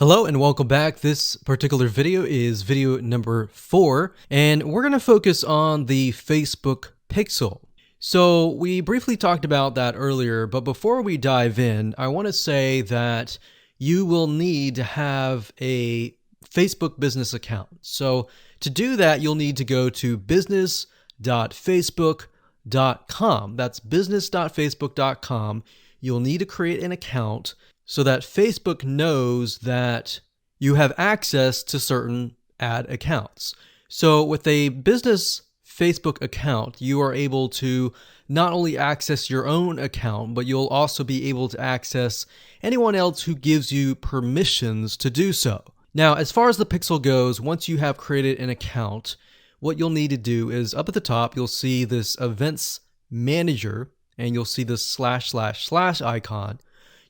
Hello and welcome back. This particular video is video number 4, and we're going to focus on the Facebook pixel. So we briefly talked about that earlier, but before we dive in, I want to say that you will need to have a Facebook business account. So to do that, you'll need to go to business.facebook.com. That's business.facebook.com. You'll need to create an account so that Facebook knows that you have access to certain ad accounts. So with a business Facebook account, you are able to not only access your own account, but you'll also be able to access anyone else who gives you permissions to do so. Now, as far as the pixel goes, once you have created an account, what you'll need to do is up at the top, you'll see this events manager, and you'll see this / icon.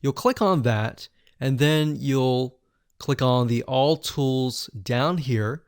You'll click on that, and then you'll click on the all tools down here,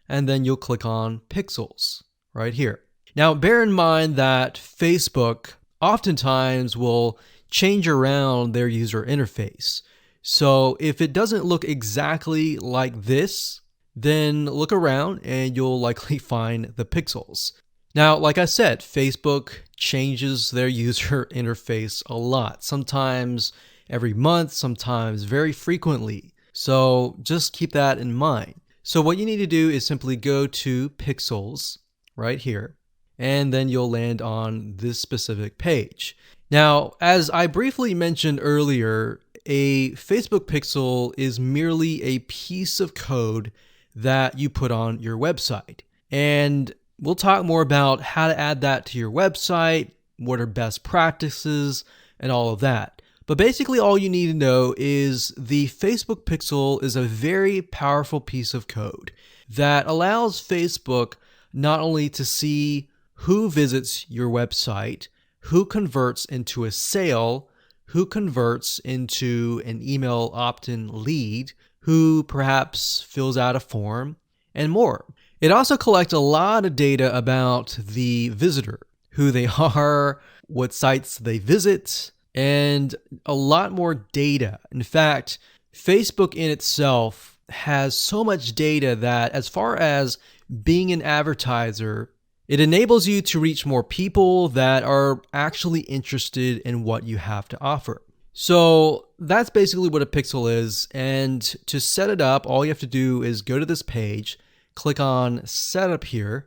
and then you'll click on pixels right here. Now, bear in mind that Facebook oftentimes will change around their user interface. So if it doesn't look exactly like this, then look around and you'll likely find the pixels. Now, like I said, Facebook changes their user interface a lot. Sometimes every month, sometimes very frequently. So just keep that in mind. So what you need to do is simply go to pixels right here, and then you'll land on this specific page. Now, as I briefly mentioned earlier, a Facebook pixel is merely a piece of code that you put on your website. And we'll talk more about how to add that to your website, what are best practices, and all of that. But basically all you need to know is the Facebook pixel is a very powerful piece of code that allows Facebook not only to see who visits your website, who converts into a sale, who converts into an email opt-in lead, who perhaps fills out a form, and more. It also collects a lot of data about the visitor, who they are, what sites they visit, and a lot more data. In fact, Facebook in itself has so much data that as far as being an advertiser, it enables you to reach more people that are actually interested in what you have to offer. So that's basically what a pixel is. And to set it up, all you have to do is go to this page, click on Setup here,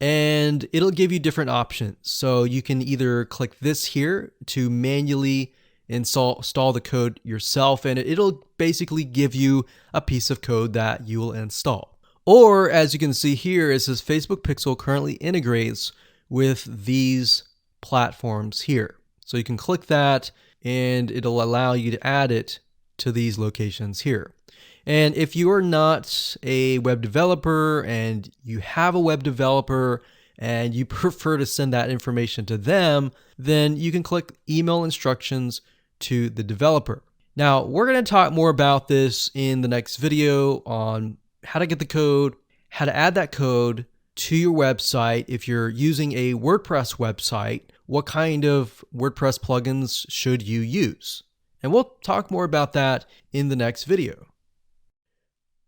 and it'll give you different options. So you can either click this here to manually install the code yourself, and it'll basically give you a piece of code that you will install. Or as you can see here, it says Facebook Pixel currently integrates with these platforms here. So you can click that and it'll allow you to add it to these locations here. And if you are not a web developer and you have a web developer and you prefer to send that information to them, then you can click email instructions to the developer. Now, we're going to talk more about this in the next video on how to get the code, how to add that code to your website. If you're using a WordPress website, what kind of WordPress plugins should you use? And we'll talk more about that in the next video.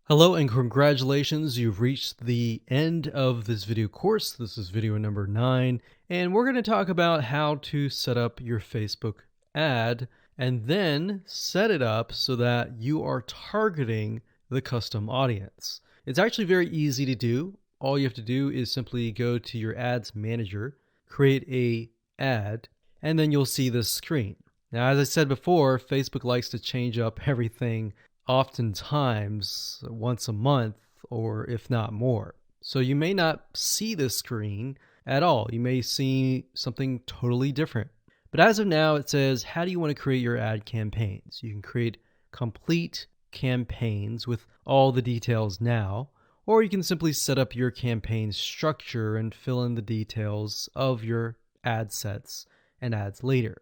Hello and congratulations, you've reached the end of this video course. This is video number 9, and we're going to talk about how to set up your Facebook ad and then set it up so that you are targeting the custom audience. It's actually very easy to do. All you have to do is simply go to your ads manager, create a ad, and then you'll see this screen. Now, as I said before, Facebook likes to change up everything oftentimes once a month, or if not more. So you may not see this screen at all. You may see something totally different. But as of now, it says, how do you want to create your ad campaigns? You can create complete campaigns with all the details now, or you can simply set up your campaign structure and fill in the details of your ad sets and ads later.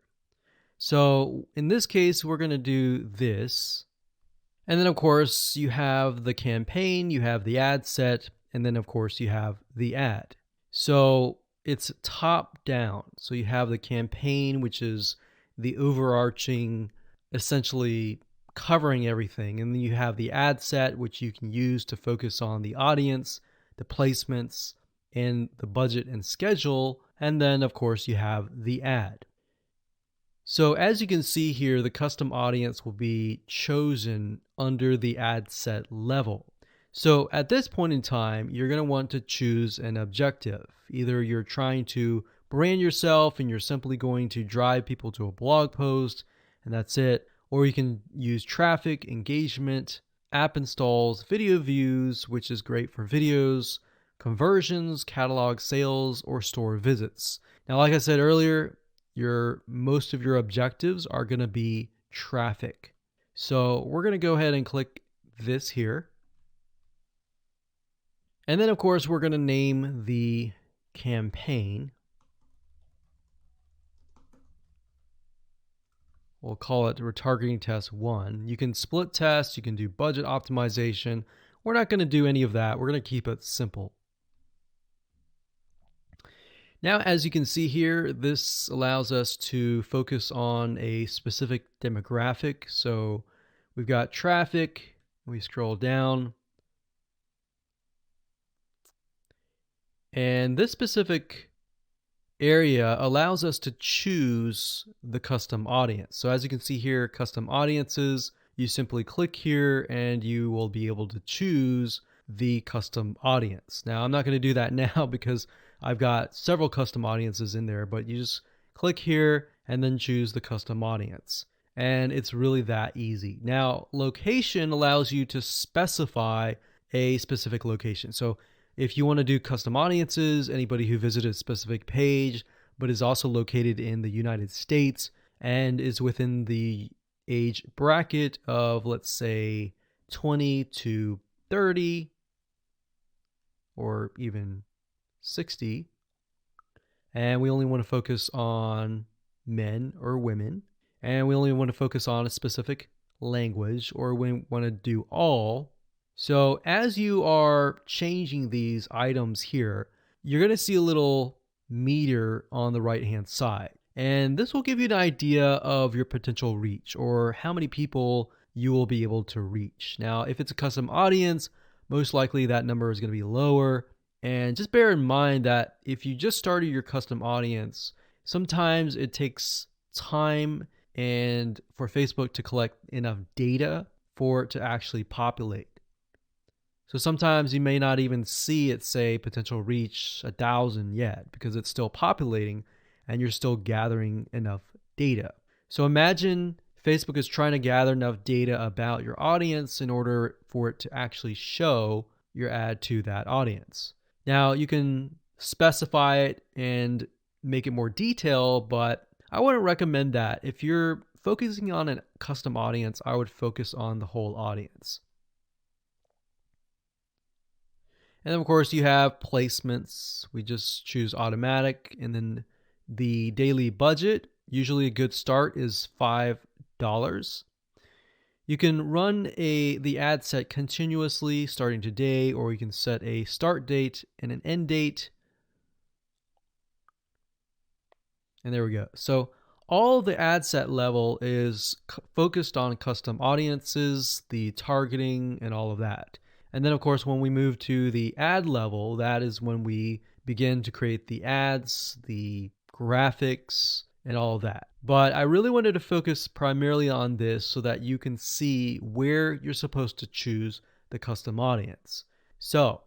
So in this case, we're going to do this. And then, of course, you have the campaign, you have the ad set, and then, of course, you have the ad. So it's top down. So you have the campaign, which is the overarching, essentially, covering everything. And then you have the ad set, which you can use to focus on the audience, the placements, and the budget and schedule. And then, of course, you have the ad. So as you can see here, the custom audience will be chosen under the ad set level. So at this point in time, you're going to want to choose an objective. Either you're trying to brand yourself and you're simply going to drive people to a blog post and that's it, or you can use traffic, engagement, app installs, video views, which is great for videos, conversions, catalog sales, or store visits. Now, like I said earlier, most of your objectives are going to be traffic. So we're going to go ahead and click this here. And then, of course, we're going to name the campaign. We'll call it Retargeting Test 1. You can split test, you can do budget optimization. We're not going to do any of that. We're going to keep it simple. Now, as you can see here, this allows us to focus on a specific demographic. So we've got traffic, we scroll down, and this specific area allows us to choose the custom audience. So as you can see here, custom audiences, you simply click here and you will be able to choose the custom audience. Now, I'm not going to do that now because I've got several custom audiences in there, but you just click here and then choose the custom audience. And it's really that easy. Now, location allows you to specify a specific location. So if you want to do custom audiences, anybody who visited a specific page, but is also located in the United States and is within the age bracket of, let's say, 20 to 30, or even 60, and we only want to focus on men or women, and we only want to focus on a specific language, or we want to do all. So as you are changing these items here, you're going to see a little meter on the right hand side, and this will give you an idea of your potential reach or how many people you will be able to reach. Now, if it's a custom audience, most likely that number is going to be lower. And just bear in mind that if you just started your custom audience, sometimes it takes time and for Facebook to collect enough data for it to actually populate. So sometimes you may not even see it say potential reach 1,000 yet because it's still populating and you're still gathering enough data. So imagine Facebook is trying to gather enough data about your audience in order for it to actually show your ad to that audience. Now, you can specify it and make it more detailed, but I wouldn't recommend that. If you're focusing on a custom audience, I would focus on the whole audience. And then, of course, you have placements. We just choose automatic, and then the daily budget. Usually a good start is $5. You can run the ad set continuously starting today, or you can set a start date and an end date. And there we go. So all the ad set level is focused on custom audiences, the targeting, and all of that. And then, of course, when we move to the ad level, that is when we begin to create the ads, the graphics, and all of that. But I really wanted to focus primarily on this so that you can see where you're supposed to choose the custom audience. So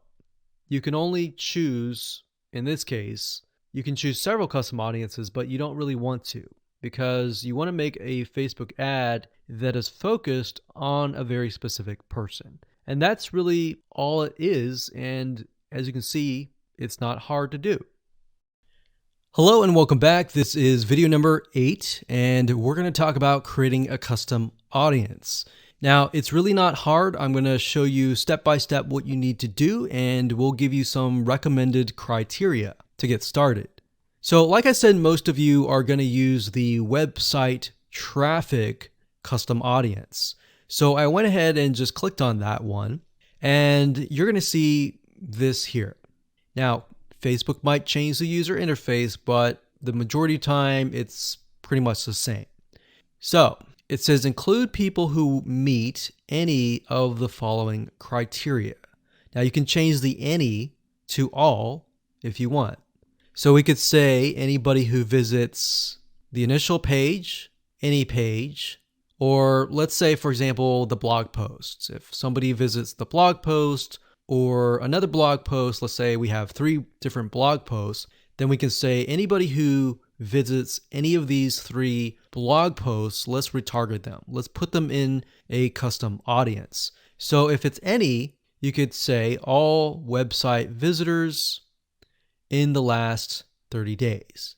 you can only choose, in this case, you can choose several custom audiences, but you don't really want to because you want to make a Facebook ad that is focused on a very specific person. And that's really all it is. And as you can see, it's not hard to do. Hello and welcome back. This is video number 8, and we're going to talk about creating a custom audience. Now, it's really not hard. I'm going to show you step by step what you need to do, and we'll give you some recommended criteria to get started. So like I said, most of you are going to use the website traffic custom audience. So I went ahead and just clicked on that one, and you're going to see this here. Now, Facebook might change the user interface, but the majority of the time it's pretty much the same. So it says include people who meet any of the following criteria. Now you can change the any to all if you want. So we could say anybody who visits the initial page, any page, or let's say, for example, the blog posts. If somebody visits the blog post or another blog post, let's say we have 3 different blog posts, then we can say anybody who visits any of these 3 blog posts, let's retarget them. Let's put them in a custom audience. So if it's any, you could say all website visitors in the last 30 days.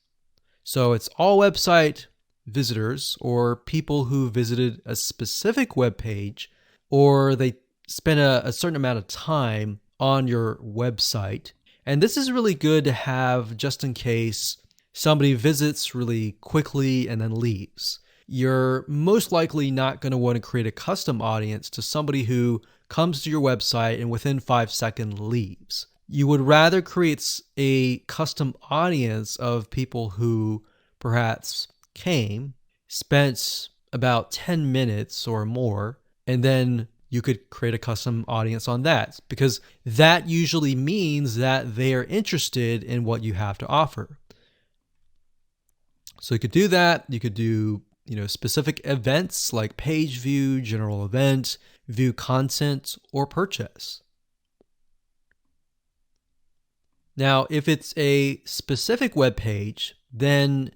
So it's all website visitors or people who visited a specific web page or they spent a certain amount of time on your website. And this is really good to have just in case somebody visits really quickly and then leaves. You're most likely not going to want to create a custom audience to somebody who comes to your website and within 5 seconds leaves. You would rather create a custom audience of people who perhaps came, spent about 10 minutes or more, and then you could create a custom audience on that because that usually means that they are interested in what you have to offer. So you could do that. You could do, specific events like page view, general event, view content, or purchase. Now, if it's a specific web page, then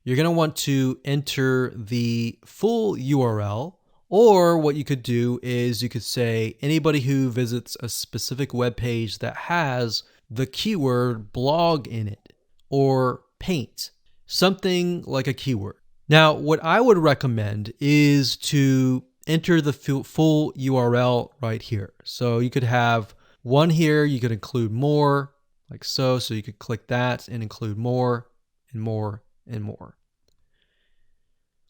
you're going to want to enter the full URL, or what you could do is you could say anybody who visits a specific web page that has the keyword blog in it or paint, something like a keyword. Now, what I would recommend is to enter the full URL right here. So you could have one here, you could include more, like so. So you could click that and include more and more and more.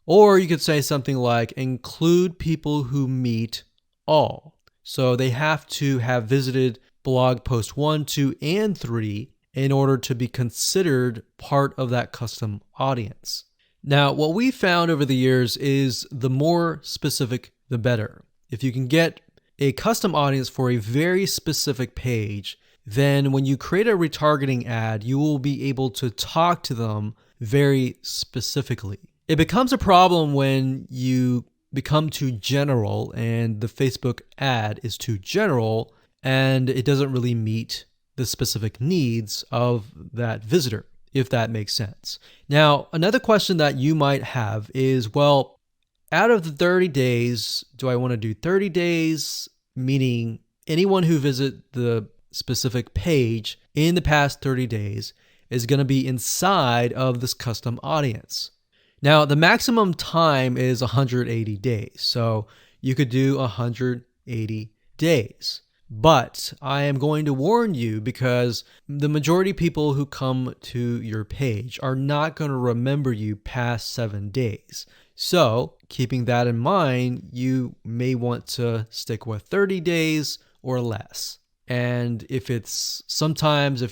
Or you could say something like include people who meet all. So they have to have visited blog post 1, 2, and 3 in order to be considered part of that custom audience. Now, what we found over the years is the more specific, the better. If you can get a custom audience for a very specific page, then when you create a retargeting ad, you will be able to talk to them very specifically. It becomes a problem when you become too general and the Facebook ad is too general and it doesn't really meet the specific needs of that visitor, if that makes sense. Now, another question that you might have is, well, out of the 30 days, do I want to do 30 days, meaning anyone who visit the specific page in the past 30 days is going to be inside of this custom audience? Now, the maximum time is 180 days, so you could do 180 days. But I am going to warn you because the majority of people who come to your page are not going to remember you past 7 days. So, keeping that in mind, you may want to stick with 30 days or less. And if you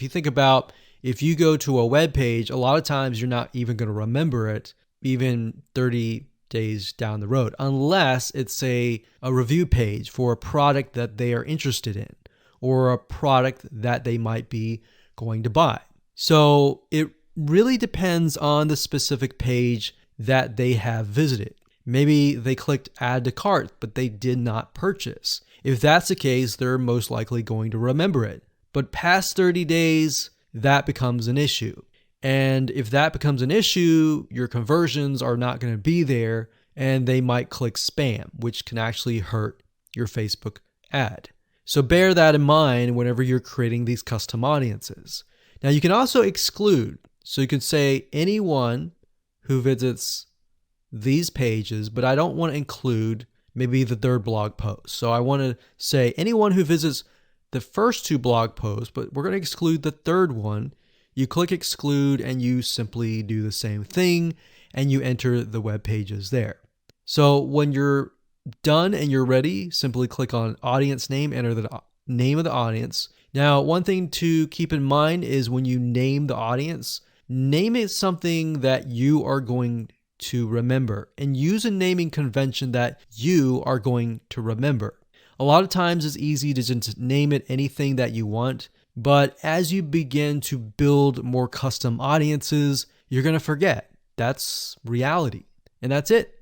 think about if you go to a web page, a lot of times you're not even going to remember it even 30 days down the road, unless it's a review page for a product that they are interested in or a product that they might be going to buy. So it really depends on the specific page that they have visited. Maybe they clicked add to cart, but they did not purchase. If that's the case, they're most likely going to remember it. But past 30 days, that becomes an issue. And if that becomes an issue, your conversions are not going to be there and they might click spam, which can actually hurt your Facebook ad. So bear that in mind whenever you're creating these custom audiences. Now you can also exclude. So you could say anyone who visits these pages, but I don't want to include maybe the third blog post. So I want to say anyone who visits the first 2 blog posts, but we're going to exclude the third one. You click exclude and you simply do the same thing and you enter the web pages there. So when you're done and you're ready, simply click on audience name, enter the name of the audience. Now, one thing to keep in mind is when you name the audience, name it something that you are going to remember, and use a naming convention that you are going to remember. A lot of times it's easy to just name it anything that you want, but as you begin to build more custom audiences, you're going to forget. That's reality. And that's it.